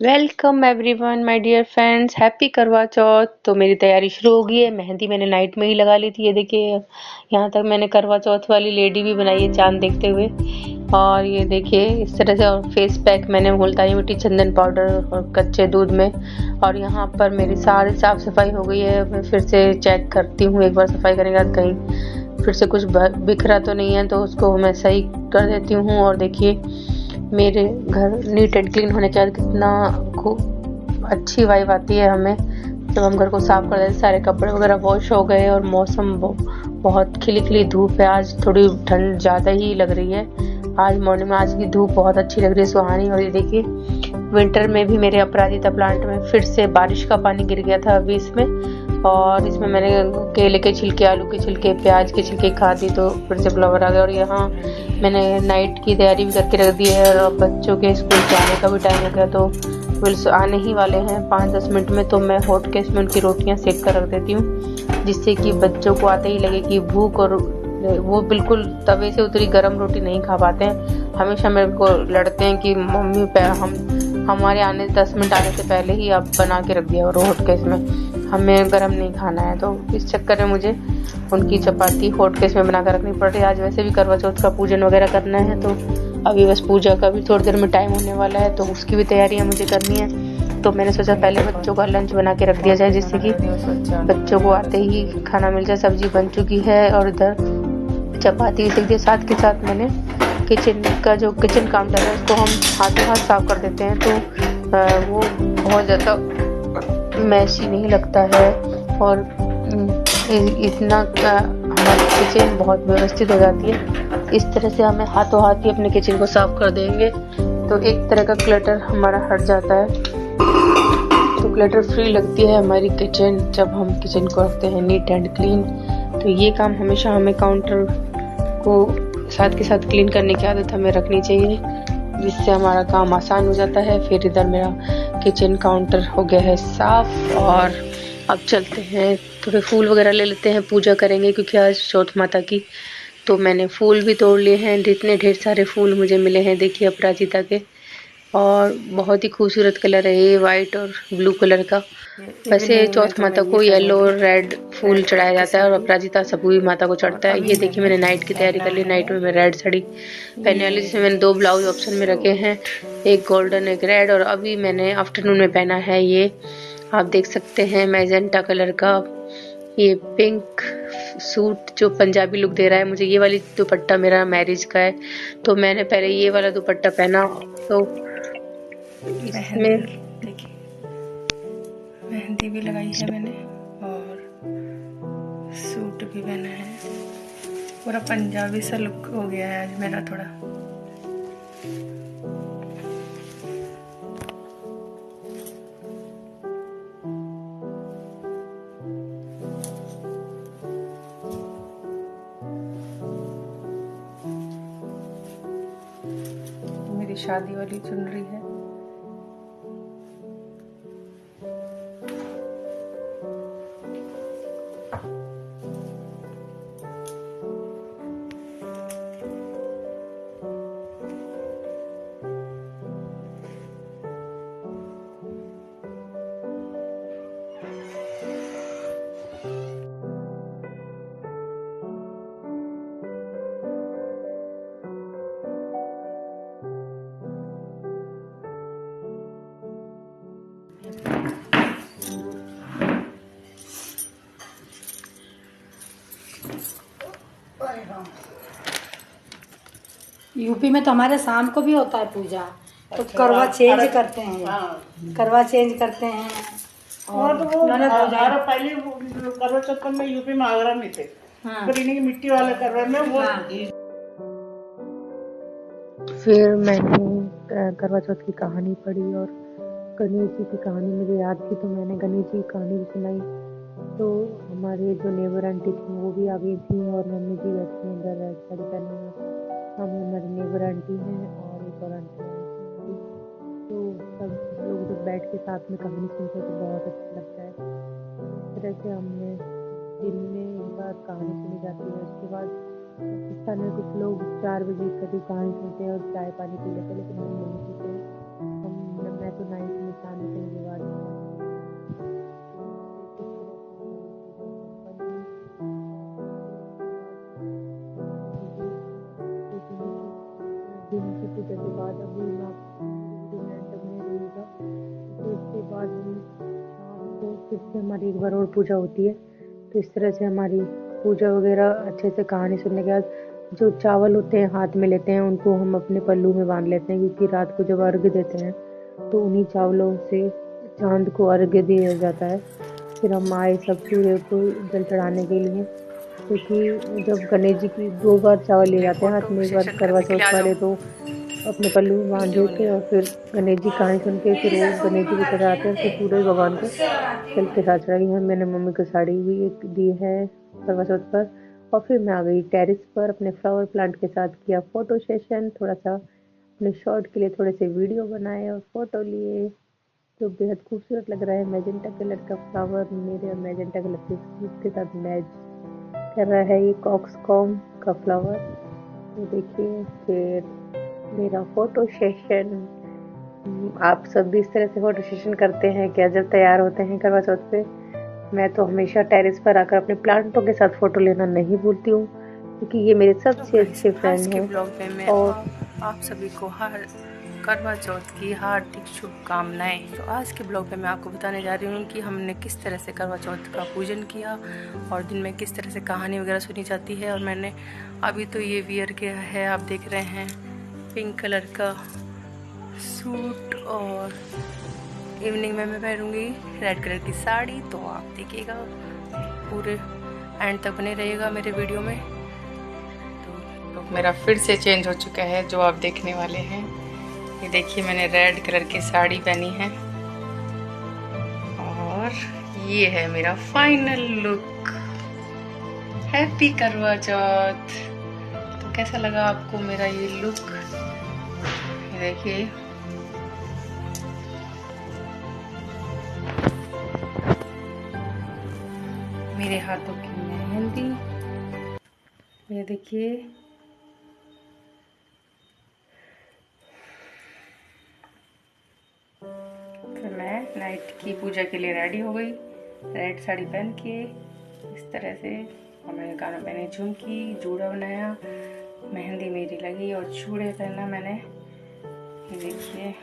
Welcome everyone my dear friends, happy Karva Chauth. तो मेरी तैयारी शुरू हो गई है। मेहंदी मैंने नाइट में ही लगा ली थी। ये देखिए, यहाँ तक मैंने करवा चौथ वाली लेडी भी बनाई है चांद देखते हुए। और ये देखिए इस तरह से। और फेस पैक मैंने मुल्तानी मिट्टी, चंदन पाउडर और कच्चे दूध में। और यहाँ पर मेरी सारी साफ सफाई हो गई है। मैं फिर से चेक करती हूँ एक बार सफाई करने के बाद कहीं फिर से कुछ बिखरा तो नहीं है, तो उसको मैं सही कर देती हूँ। और देखिए मेरे घर नीट एंड क्लीन होने के बाद कितना खूब अच्छी वाइब आती है हमें जब हम घर को साफ कर देते हैं। सारे कपड़े वगैरह वॉश हो गए और मौसम बहुत खिली खिली धूप है। आज थोड़ी ठंड ज़्यादा ही लग रही है। आज मॉर्निंग में आज की धूप बहुत अच्छी लग रही है, सुहानी। और ये देखिए विंटर में भी मेरे अपराजिता प्लांट में फिर से बारिश का पानी गिर गया था अभी इसमें। और इसमें मैंने केले के छिलके, आलू के छिलके, प्याज के छिलके खा दी तो फिर से फ्लावर आ गया। और यहाँ मैंने नाइट की तैयारी भी करके रख दी है। और बच्चों के स्कूल जाने का भी टाइम हो गया, तो विल्स आने ही वाले हैं 5-10 मिनट में। तो मैं हॉट केस में उनकी रोटियां सेक कर रख देती हूँ, जिससे कि बच्चों को आते ही लगे कि भूख। और वो बिल्कुल तवे से उतरी गर्म रोटी नहीं खा पाते हैं। हमेशा मेरे को लड़ते हैं कि मम्मी हमारे आने 10 मिनट आने से पहले ही आप बना के रख दिया और हॉट केस में, हमें गर्म नहीं खाना है। तो इस चक्कर में मुझे उनकी चपाती हॉट केस में बना कर रखनी पड़ रही है। आज वैसे भी करवा चौथ का पूजन वगैरह करना है, तो अभी बस पूजा का भी थोड़ी देर में टाइम होने वाला है, तो उसकी भी तैयारियां मुझे करनी है। तो मैंने सोचा पहले बच्चों का लंच बना के रख दिया जाए, जिससे कि बच्चों को आते ही खाना मिल जाए। सब्जी बन चुकी है और इधर चपाती भी सेक दी। साथ के साथ मैंने किचन का जो किचन काउंटर है उसको हम हाथों हाथ साफ कर देते हैं, तो वो बहुत ज़्यादा मैसी नहीं लगता है। और इतना हमारी किचन बहुत व्यवस्थित हो जाती है। इस तरह से हमें हाथों हाथ ही अपने किचन को साफ कर देंगे तो एक तरह का क्लटर हमारा हट जाता है। तो क्लटर फ्री लगती है हमारी किचन जब हम किचन को रखते हैं नीट एंड क्लीन। तो ये काम हमेशा हमें काउंटर को साथ के साथ क्लीन करने की आदत हमें रखनी चाहिए, जिससे हमारा काम आसान हो जाता है। फिर इधर मेरा किचन काउंटर हो गया है साफ। और अब चलते हैं थोड़े फूल वगैरह ले लेते हैं, पूजा करेंगे क्योंकि आज चौथ माता की। तो मैंने फूल भी तोड़ लिए हैं। इतने ढेर सारे फूल मुझे मिले हैं, देखिए अपराजिता के। और बहुत ही खूबसूरत कलर है ये, वाइट और ब्लू कलर का। वैसे चौथ माता को येलो और रेड फूल चढ़ाया जाता है और अपराजिता सपूरी माता को चढ़ता है। ये देखिए मैंने नाइट की तैयारी कर ली। नाइट में मैं रेड साड़ी पहनने वाली, जिसमें मैंने 2 ब्लाउज ऑप्शन में रखे हैं, एक गोल्डन एक रेड। और अभी मैंने आफ्टरनून में पहना है ये, आप देख सकते हैं, मैजेंटा कलर का ये पिंक सूट जो पंजाबी लुक दे रहा है मुझे। ये वाली दुपट्टा मेरा मैरिज का है, तो मैंने पहले ये वाला दुपट्टा पहना। तो इसमें देखिए मेहंदी भी लगाई है मैंने और सूट भी पहना है। पूरा पंजाबी सा लुक हो गया है आज मेरा थोड़ा। मेरी शादी वाली चुनरी है। यूपी में तो हमारे शाम को भी होता है पूजा, तो अच्छा, करवा चेंज करते हैं। हाँ। करवा चेंज करते हैं। और तो वो पहले करवा चौथ में यूपी में आगरा में थे। हाँ। फिर इन्हीं मिट्टी वाले करवा में वो। हाँ। फिर मैंने करवा चौथ की कहानी पढ़ी और गणेश जी की कहानी मुझे याद थी, तो मैंने गणेश जी की कहानी भी सुनाई। तो हमारे जो नेबर आंटी थी वो भी आ गई थी और मम्मी जी बैठी हैं इधर रेड साड़ी पहने हुए। हम हमारी नेबर आंटी हैं और एक और आंटी हैं हमारी। तो सब लोग जब बैठ के साथ में कहानी सुनते हैं तो बहुत अच्छा लगता है। इस तरह से हमने दिन में एक बार कहानी सुनी जाती है। उसके बाद पाकिस्तान में कुछ लोग 4 बजे कभी कहानी सुनते हैं और चाय पानी पी लेते हैं, लेकिन हम नहीं पीते। मैं तो नाइट में फिर से हमारी एक बार और पूजा होती है। तो इस तरह से हमारी पूजा वगैरह अच्छे से कहानी सुनने के बाद जो चावल होते हैं हाथ में लेते हैं, उनको हम अपने पल्लू में बांध लेते हैं, क्योंकि रात को जब अर्घ्य देते हैं तो उन्हीं चावलों से चांद को अर्घ्य दिया जाता है। फिर हम आए सब सूर्य को जल चढ़ाने के लिए, क्योंकि जब गणेश जी की 2 बार चावल लिए जाते हैं हाथ में, एक बार करवा चौथ वाले तो अपने पल्लू में बांध देते और फिर गणेश जी कहानी सुन के फिर वो गणेश जी को चढ़ाते हैं, फिर सूरज भगवान को जल के साथ चढ़ाई है। मैंने मम्मी को साड़ी भी एक दी है करवा चौथ पर। और फिर मैं आ गई टेरेस पर, अपने फ्लावर प्लांट के साथ किया फोटो सेशन, थोड़ा सा अपने शॉर्ट के लिए थोड़े से वीडियो बनाए और फोटो लिए, जो बेहद खूबसूरत लग रहा है। मैजेंटा कलर का फ्लावर मेरे मैजेंटा कलर के सूट के साथ मैच कर रहा है। ये कॉक्सकॉम का फ्लावर, तो देखिए। फिर मेरा फोटो सेशन, आप सब भी इस तरह से फोटो सेशन करते हैं क्या जब तैयार होते हैं करवा चौथ पे? मैं तो हमेशा टेरेस पर आकर अपने प्लांटों के साथ फोटो लेना नहीं भूलती हूँ, क्योंकि ये मेरे सबसे अच्छे फ्रेंड हैं। और आप सभी को करवा चौथ की हार्दिक शुभकामनाएं। तो आज के ब्लॉग में मैं आपको बताने जा रही हूँ कि हमने किस तरह से करवा चौथ का पूजन किया और दिन में किस तरह से कहानी वगैरह सुनी जाती है। और मैंने अभी तो ये वियर किया है, आप देख रहे हैं, पिंक कलर का सूट, और इवनिंग में मैं पहनूंगी रेड कलर की साड़ी। तो आप देखिएगा, पूरे एंड तक बने रहिएगा मेरे वीडियो में। तो मेरा फिर से चेंज हो चुका है जो आप देखने वाले हैं। ये देखिए, मैंने रेड कलर की साड़ी पहनी है और ये है मेरा final look. Happy Karva Chauth. तो कैसा लगा आपको मेरा ये लुक? ये देखिए, मेरे हाथों की मेहंदी, ये देखिए। फिर मैं नाइट की पूजा के लिए रेडी हो गई, रेड साड़ी पहन के इस तरह से। और मैंने कानों में मैंने झुमकी, जूड़ा बनाया, मेहंदी मेरी लगी और चूड़े पहना मैंने। ये देखिए,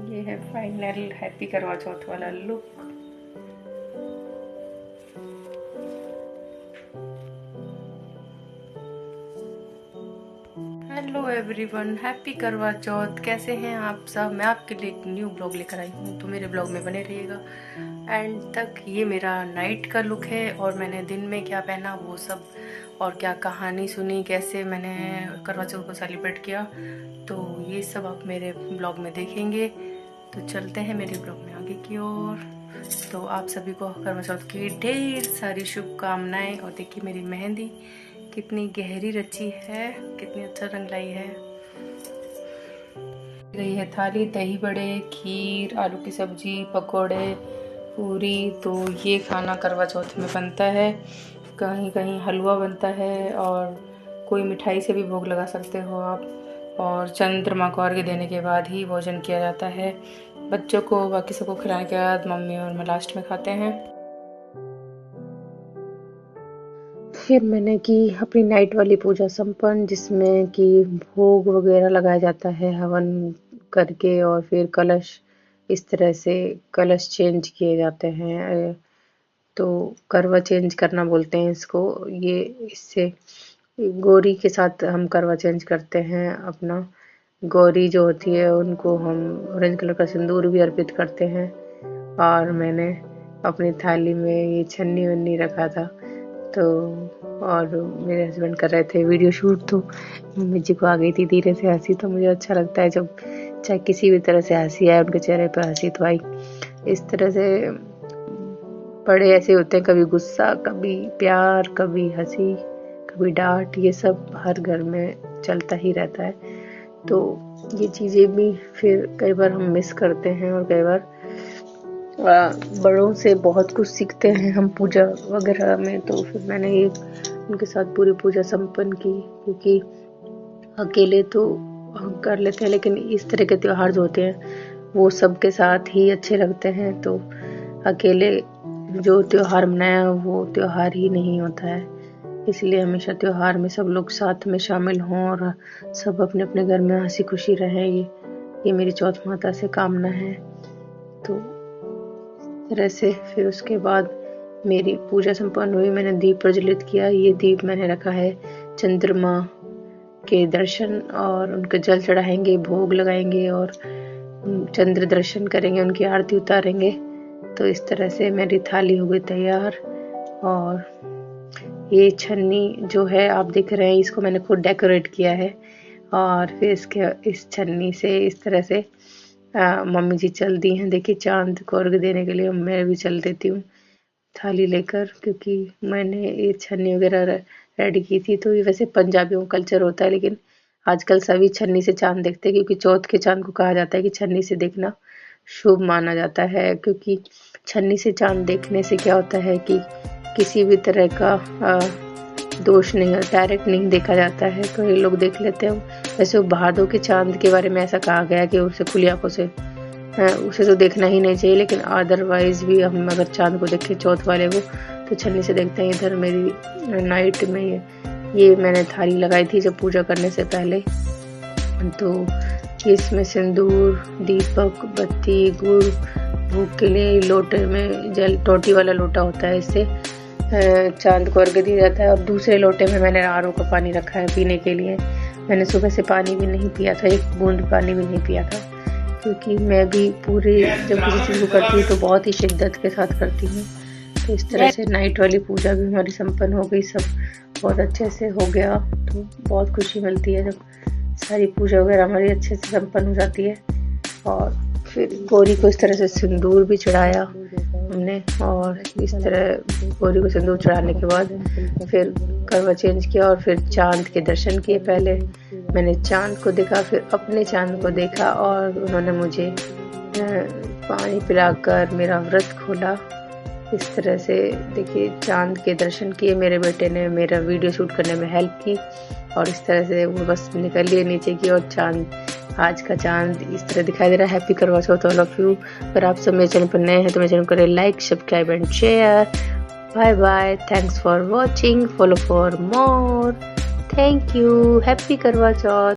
ये है फाइनल हैप्पी करवा चौथ वाला look. Hello everyone, happy Karva चौथ। कैसे हैं आप सब? मैं आपके लिए एक न्यू ब्लॉग लेकर आई हूँ, तो मेरे ब्लॉग में बने रहिएगा एंड तक। ये मेरा नाइट का लुक है और मैंने दिन में क्या पहना वो सब, और क्या कहानी सुनी, कैसे मैंने करवा चौथ को सेलिब्रेट किया, तो ये सब आप मेरे ब्लॉग में देखेंगे। तो चलते हैं मेरे ब्लॉग में आगे की ओर। तो आप सभी को करवा चौथ की ढेर सारी शुभकामनाएं। और देखिए मेरी मेहंदी कितनी गहरी रची है, कितनी अच्छा रंग लाई है। गई है थाली, दही बड़े, खीर, आलू की सब्जी, पकोड़े, पूरी। तो ये खाना करवा चौथ में बनता है। कहीं कहीं हलवा बनता है और कोई मिठाई से भी भोग लगा सकते हो आप। और चंद्रमा को अर्घ्य देने के बाद ही भोजन किया जाता है। बच्चों को, बाकी सबको खिलाने के बाद मम्मी और मैं लास्ट में खाते हैं। फिर मैंने की अपनी नाइट वाली पूजा संपन्न, जिसमें कि भोग वगैरह लगाया जाता है हवन करके, और फिर कलश, इस तरह से कलश चेंज किए जाते हैं। तो करवा चेंज करना बोलते हैं इसको। ये इससे गौरी के साथ हम करवा चेंज करते हैं अपना। गौरी जो होती है उनको हम ऑरेंज कलर का सिंदूर भी अर्पित करते हैं। और मैंने अपनी थाली में ये छन्नी वन्नी रखा था। तो और मेरे हस्बैंड कर रहे थे वीडियो शूट, तो मम्मी जी को आ गई थी धीरे से हंसी। तो मुझे अच्छा लगता है जब चाहे किसी भी तरह से हंसी आए, उनके चेहरे पर हंसी तो आई। इस तरह से बड़े ऐसे होते हैं, कभी गुस्सा, कभी प्यार, कभी हंसी, कभी डांट, ये सब हर घर में चलता ही रहता है। तो ये चीज़ें भी फिर कई बार हम मिस करते हैं, और कई बार बड़ों से बहुत कुछ सीखते हैं हम पूजा वगैरह में। तो फिर मैंने ये उनके साथ पूरी पूजा संपन्न की, क्योंकि अकेले तो हम कर लेते हैं, लेकिन इस तरह के त्योहार जो होते हैं वो सबके साथ ही अच्छे लगते हैं। तो अकेले जो त्योहार मनाया वो त्योहार ही नहीं होता है। इसलिए हमेशा त्योहार में सब लोग साथ में शामिल हों और सब अपने अपने घर में हंसी खुशी रहें, ये मेरी चौथ माता से कामना है। तो तरह से फिर उसके बाद मेरी पूजा संपन्न हुई। मैंने दीप प्रज्वलित किया। ये दीप मैंने रखा है चंद्रमा के दर्शन, और उनके जल चढ़ाएंगे, भोग लगाएंगे और चंद्र दर्शन करेंगे, उनकी आरती उतारेंगे। तो इस तरह से मेरी थाली हो गई तैयार। और ये छन्नी जो है आप देख रहे हैं, इसको मैंने खुद डेकोरेट किया है। और फिर इस छन्नी से इस तरह से मम्मी जी चल दी हैं। देखिए चांद को अर्घ देने के लिए मैं भी चल देती हूँ थाली लेकर, क्योंकि मैंने ये छन्नी वगैरह रेडी की थी। तो ये वैसे पंजाबियों का कल्चर होता है, लेकिन आजकल सभी छन्नी से चांद देखते हैं, क्योंकि चौथ के चांद को कहा जाता है कि छन्नी से देखना शुभ माना जाता है। क्योंकि छन्नी से चांद देखने से क्या होता है कि किसी भी तरह का दोष नहीं, डायरेक्ट नहीं देखा जाता है, तो ये लोग देख लेते हैं। वैसे भादों के चांद के बारे में ऐसा कहा गया कि उसे खुली आंखों से उसे तो देखना ही नहीं चाहिए, लेकिन अदरवाइज भी हम अगर चांद को देखें चौथ वाले को तो छन्नी से देखते हैं। इधर मेरी नाइट में ये मैंने थाली लगाई थी जब पूजा करने से पहले। तो इसमें सिंदूर, दीपक, बत्ती, गुड़, भोग के लिए लोटे में जल टोटी वाला लोटा होता है, इससे चांद को अर्घ्य दिया जाता है। और दूसरे लोटे में मैंने आरओ का पानी रखा है पीने के लिए। मैंने सुबह से पानी भी नहीं पिया था, एक बूंद पानी भी नहीं पिया था, क्योंकि मैं भी पूरी जब किसी चीज़ को करती हूँ तो बहुत ही शिद्दत के साथ करती हूँ। तो इस तरह से नाइट वाली पूजा भी हमारी संपन्न हो गई, सब बहुत अच्छे से हो गया। तो बहुत खुशी मिलती है जब सारी पूजा वगैरह हमारी अच्छे से संपन्न हो जाती है। और फिर गौरी को इस तरह से सिंदूर भी चढ़ाया हमने, और इस तरह गौरी को सिंदूर चढ़ाने के बाद फिर करवा चेंज किया और फिर चांद के दर्शन किए। पहले मैंने चांद को देखा, फिर अपने चांद को देखा, और उन्होंने मुझे पानी पिलाकर मेरा व्रत खोला। इस तरह से देखिए चांद के दर्शन किए। मेरे बेटे ने मेरा वीडियो शूट करने में हेल्प की, और इस तरह से वो बस निकल लिए नीचे की, और चांद, आज का चांद इस तरह दिखाई दे रहा है। Happy Karva Chauth all of you. अगर आप सब मेरे चैनल पर नए हैं तो मेरे चैनल को करें like, subscribe and share. Bye bye, thanks for watching, follow for more. Thank you. Happy Karva Chauth.